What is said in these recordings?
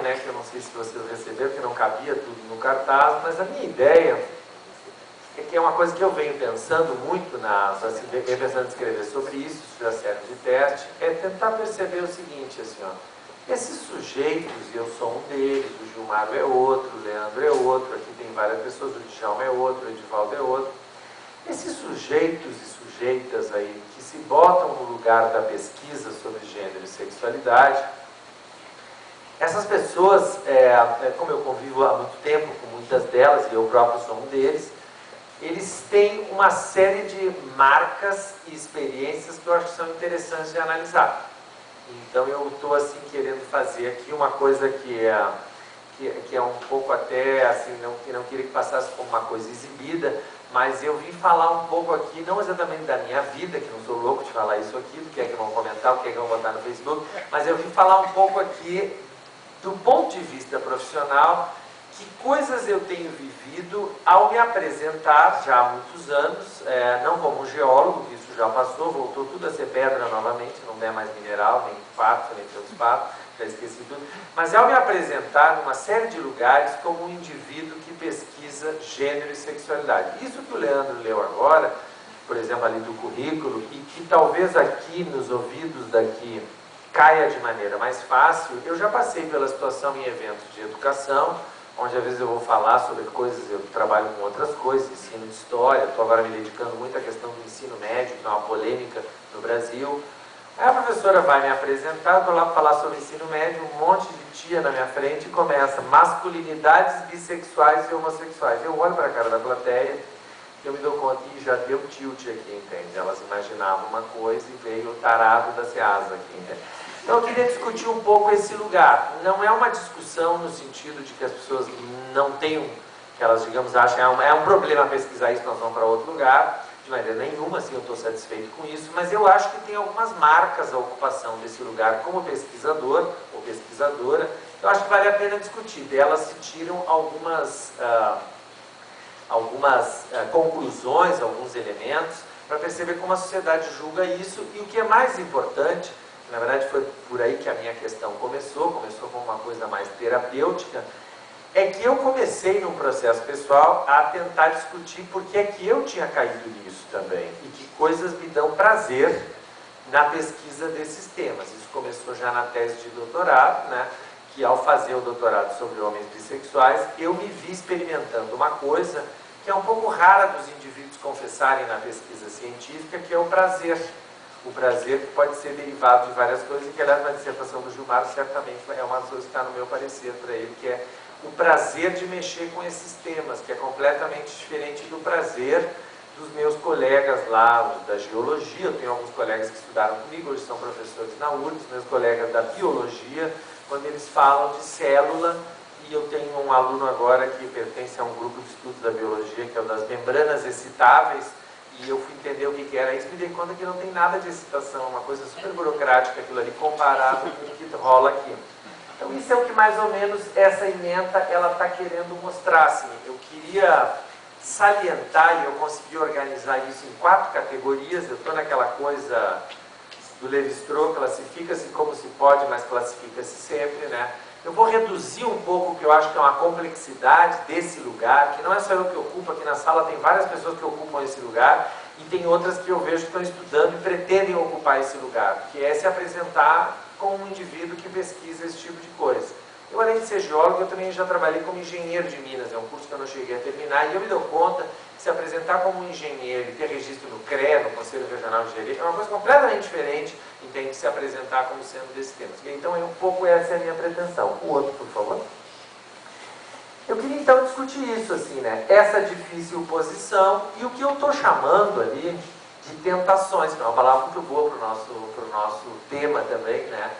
né, que eu não sei se vocês receberam, que não cabia tudo no cartaz, mas a minha ideia é que é uma coisa que eu venho pensando muito, venho pensando em escrever sobre isso já serve de teste, é tentar perceber o seguinte, assim, ó, esses sujeitos, e eu sou um deles, o Gilmar é outro, o Leandro é outro, aqui tem várias pessoas, o Djalma é outro, o Edivaldo é outro. Esses sujeitos e sujeitas aí que se botam no lugar da pesquisa sobre gênero e sexualidade, essas pessoas, como eu convivo há muito tempo com muitas delas, e eu próprio sou um deles, eles têm uma série de marcas e experiências que eu acho que são interessantes de analisar. Então eu estou assim querendo fazer aqui uma coisa que é um pouco até assim, não queria que passasse como uma coisa exibida, mas eu vim falar um pouco aqui, não exatamente da minha vida, que não sou louco de falar isso aqui, do que é que vão comentar, o que é que vão botar no Facebook, mas eu vim falar um pouco aqui do ponto de vista profissional, que coisas eu tenho vivido ao me apresentar já há muitos anos, não como um geólogo, que isso já passou, voltou tudo a ser pedra novamente, não é mais mineral, nem fato, nem fosfato, já esqueci tudo, mas ao me apresentar numa série de lugares como um indivíduo que pesquisa gênero e sexualidade. Isso que o Leandro leu agora, por exemplo, ali do currículo, e que talvez aqui nos ouvidos daqui caia de maneira mais fácil, eu já passei pela situação em eventos de educação, onde às vezes eu vou falar sobre coisas, eu trabalho com outras coisas, ensino de história, estou agora me dedicando muito à questão do ensino médio, que é uma polêmica no Brasil. Aí a professora vai me apresentar, estou lá para falar sobre ensino médio, um monte de tia na minha frente e começa masculinidades bissexuais e homossexuais. Eu olho para a cara da plateia e eu me dou conta, e já deu tilt aqui, entende? Elas imaginavam uma coisa e veio o tarado da Ceasa aqui, entende? Então eu queria discutir um pouco esse lugar. Não é uma discussão no sentido de que as pessoas não tenham, que elas, digamos, achem, é um problema pesquisar isso, nós vamos para outro lugar, de maneira nenhuma, assim, eu estou satisfeito com isso, mas eu acho que tem algumas marcas a ocupação desse lugar como pesquisador ou pesquisadora, eu acho que vale a pena discutir. Delas se tiram algumas conclusões, alguns elementos, para perceber como a sociedade julga isso, e o que é mais importante, na verdade foi por aí que a minha questão começou como uma coisa mais terapêutica, é que eu comecei num processo pessoal a tentar discutir por que é que eu tinha caído nisso também, e que coisas me dão prazer na pesquisa desses temas. Isso começou já na tese de doutorado, né, que ao fazer o doutorado sobre homens bissexuais, eu me vi experimentando uma coisa que é um pouco rara dos indivíduos confessarem na pesquisa científica, que é o prazer. O prazer que pode ser derivado de várias coisas, e que, aliás, na dissertação do Gilmar, certamente é uma coisa que está no meu parecer para ele, que é o prazer de mexer com esses temas, que é completamente diferente do prazer dos meus colegas lá da geologia. Eu tenho alguns colegas que estudaram comigo, hoje são professores na URGS, meus colegas da biologia, quando eles falam de célula, e eu tenho um aluno agora que pertence a um grupo de estudos da biologia, que é o das membranas excitáveis, e eu fui entender o que era isso, me dei conta que não tem nada de excitação, uma coisa super burocrática aquilo ali, comparado com o que rola aqui. Então isso é o que mais ou menos essa ementa ela está querendo mostrar. Assim, eu queria salientar, e eu consegui organizar isso em 4 categorias. Eu estou naquela coisa do Levi-Strauss, classifica-se como se pode, mas classifica-se sempre, né? Eu vou reduzir um pouco o que eu acho que é uma complexidade desse lugar, que não é só eu que ocupo, aqui na sala tem várias pessoas que ocupam esse lugar, e tem outras que eu vejo que estão estudando e pretendem ocupar esse lugar, que é se apresentar como um indivíduo que pesquisa esse tipo de coisa. Eu, além de ser geólogo, eu também já trabalhei como engenheiro de minas, é um curso que eu não cheguei a terminar, e eu me dou conta que se apresentar como um engenheiro e ter registro no CREA, no Conselho Regional de Engenharia, é uma coisa completamente diferente, entende, de se apresentar como sendo desses temas. Então, um pouco essa é a minha pretensão. O outro, por favor. Eu queria, então, discutir isso, assim, né? Essa difícil posição e o que eu estou chamando ali de tentações, que é uma palavra muito boa para o nosso tema também, né?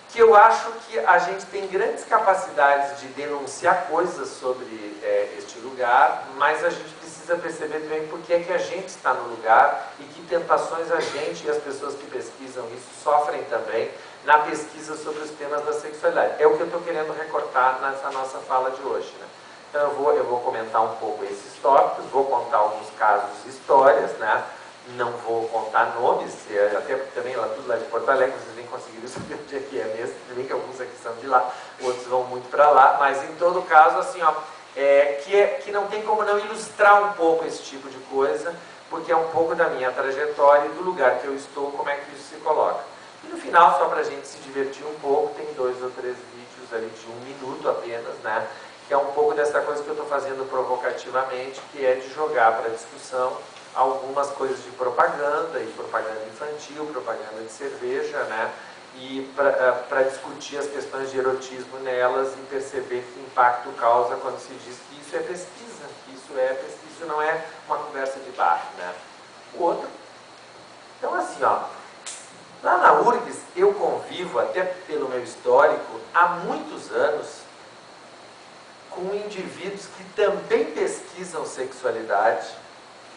Que eu acho que a gente tem grandes capacidades de denunciar coisas sobre este lugar, mas a gente precisa perceber também por que é que a gente está no lugar e que tentações a gente e as pessoas que pesquisam isso sofrem também na pesquisa sobre os temas da sexualidade. É o que eu estou querendo recortar nessa nossa fala de hoje, né? Então eu vou comentar um pouco esses tópicos, vou contar alguns casos e histórias, né? não vou contar nomes, até também lá, tudo lá de Porto Alegre, vocês nem conseguiram saber onde é que é mesmo, também que alguns aqui são de lá, outros vão muito para lá, mas em todo caso, assim, ó, que não tem como não ilustrar um pouco esse tipo de coisa, porque é um pouco da minha trajetória e do lugar que eu estou, como é que isso se coloca. E no final, só para a gente se divertir um pouco, tem 2 ou 3 vídeos ali de 1 minuto apenas, né? Que é um pouco dessa coisa que eu estou fazendo provocativamente, que é de jogar para discussão algumas coisas de propaganda, e propaganda infantil, propaganda de cerveja, né? E para discutir as questões de erotismo nelas e perceber que impacto causa quando se diz que isso é pesquisa, que isso não é uma conversa de bar, né? O outro, então assim, ó, lá na URGS eu convivo, até pelo meu histórico, há muitos anos com indivíduos que também pesquisam sexualidade,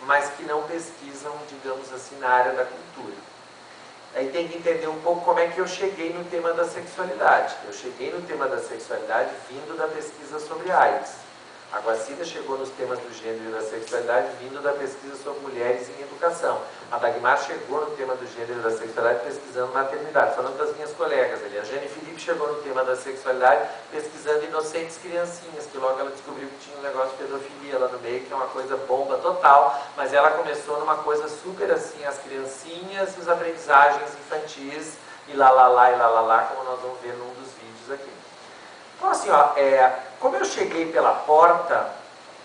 mas que não pesquisam, digamos assim, na área da cultura. Aí tem que entender um pouco como é que eu cheguei no tema da sexualidade. Eu cheguei no tema da sexualidade vindo da pesquisa sobre AIDS. A Guacida chegou nos temas do gênero e da sexualidade vindo da pesquisa sobre mulheres em educação. A Dagmar chegou no tema do gênero e da sexualidade pesquisando maternidade, falando das minhas colegas ali. A Jane Felipe chegou no tema da sexualidade pesquisando inocentes criancinhas, que logo ela descobriu que tinha um negócio de pedofilia lá no meio, que é uma coisa bomba total, mas ela começou numa coisa super assim, as criancinhas e as aprendizagens infantis, e lá, como nós vamos ver num dos vídeos aqui. Então assim, ó, como eu cheguei pela porta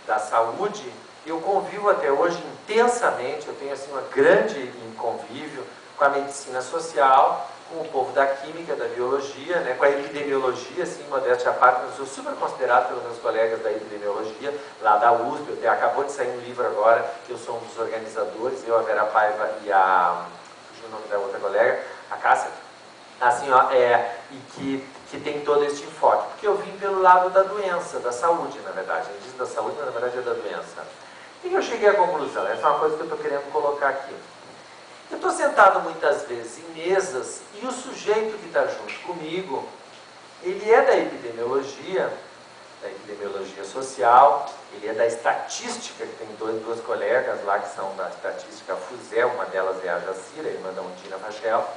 da saúde, eu convivo até hoje intensamente, eu tenho assim uma grande convívio com a medicina social, com o povo da química, da biologia, né, com a epidemiologia, assim, modéstia à parte, eu sou super considerado pelos meus colegas da epidemiologia, lá da USP, acabou de sair um livro agora, que eu sou um dos organizadores, eu, a Vera Paiva e fugiu o nome da outra colega, a Cássia, assim, ó, e que tem todo este enfoque, porque eu vim pelo lado da doença, da saúde, na verdade, a gente diz da saúde, mas na verdade é da doença. E eu cheguei à conclusão, essa é uma coisa que eu estou querendo colocar aqui. Eu estou sentado muitas vezes em mesas e o sujeito que está junto comigo, ele é da epidemiologia social, ele é da estatística, que tem duas colegas lá que são da estatística FUSEL, uma delas é a Jacira, irmã da Undina Rachel.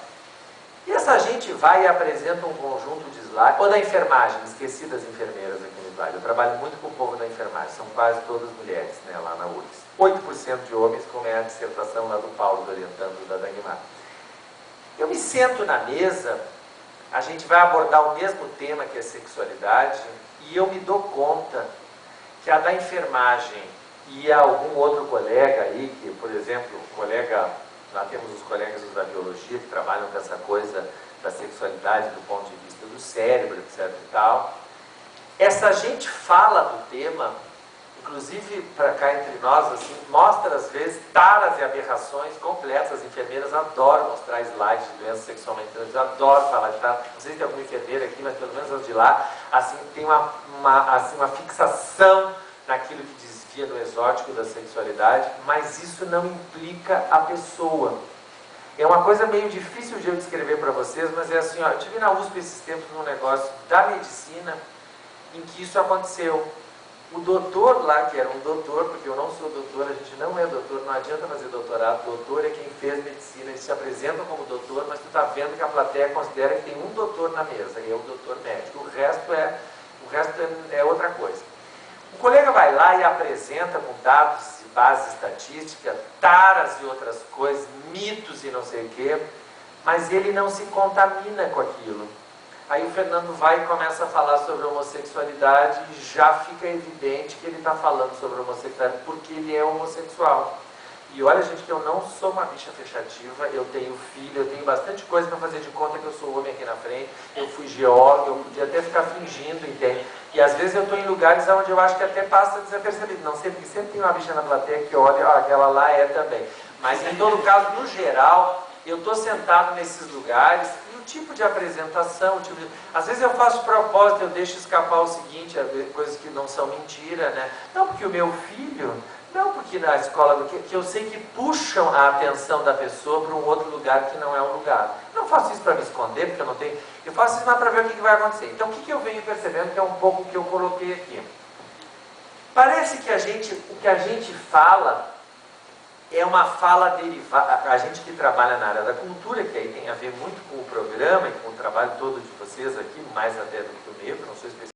E essa gente vai e apresenta um conjunto de slides, ou da enfermagem, esqueci das enfermeiras aqui no slide, eu trabalho muito com o povo da enfermagem, são quase todas mulheres, né, lá na URGS. 8% de homens, como é a dissertação lá do Paulo, orientando da Dagmar. Eu me sento na mesa, a gente vai abordar o mesmo tema que é sexualidade, e eu me dou conta que a da enfermagem e algum outro colega aí, que, por exemplo, o colega... Lá temos os colegas da biologia que trabalham com essa coisa da sexualidade do ponto de vista do cérebro, etc e tal. Essa gente fala do tema, inclusive para cá entre nós, assim, mostra às vezes taras e aberrações completas. As enfermeiras adoram mostrar slides de doenças sexualmente transmissíveis, adoram falar de taras. Não sei se tem alguma enfermeira aqui, mas pelo menos as de lá, assim, tem uma fixação naquilo que desvia no exótico da sexualidade, mas isso não implica a pessoa. É uma coisa meio difícil de eu descrever para vocês, mas é assim, ó, eu tive na USP esses tempos num negócio da medicina em que isso aconteceu. O doutor lá, que era um doutor, porque eu não sou doutor, a gente não é doutor, não adianta fazer doutorado, doutor é quem fez medicina, eles se apresentam como doutor, mas tu está vendo que a plateia considera que tem um doutor na mesa, e é o doutor médico, o resto é outra coisa. O colega vai lá e apresenta com dados e base estatística, taras e outras coisas, mitos e não sei o quê, mas ele não se contamina com aquilo. Aí o Fernando vai e começa a falar sobre homossexualidade e já fica evidente que ele está falando sobre homossexualidade porque ele é homossexual. E olha, gente, que eu não sou uma bicha fechativa, eu tenho filho, eu tenho bastante coisa para fazer de conta que eu sou homem aqui na frente, eu fui geólogo, eu podia até ficar fingindo, entende? E às vezes eu estou em lugares onde eu acho que até passa desapercebido. Não sei, porque sempre tem uma bicha na plateia que olha, aquela lá é também. Mas em todo caso, no geral, eu estou sentado nesses lugares e o tipo de apresentação, às vezes eu faço de propósito, eu deixo escapar o seguinte, coisas que não são mentira, né? Não, porque o meu filho... Não, porque na escola, que eu sei que puxam a atenção da pessoa para um outro lugar que não é um lugar. Eu não faço isso para me esconder, porque eu não tenho... Eu faço isso para ver o que vai acontecer. Então, o que eu venho percebendo, que é um pouco o que eu coloquei aqui. Parece que o que a gente fala é uma fala derivada. A gente que trabalha na área da cultura, que aí tem a ver muito com o programa e com o trabalho todo de vocês aqui, mais até do que o meu, que eu não sou especialista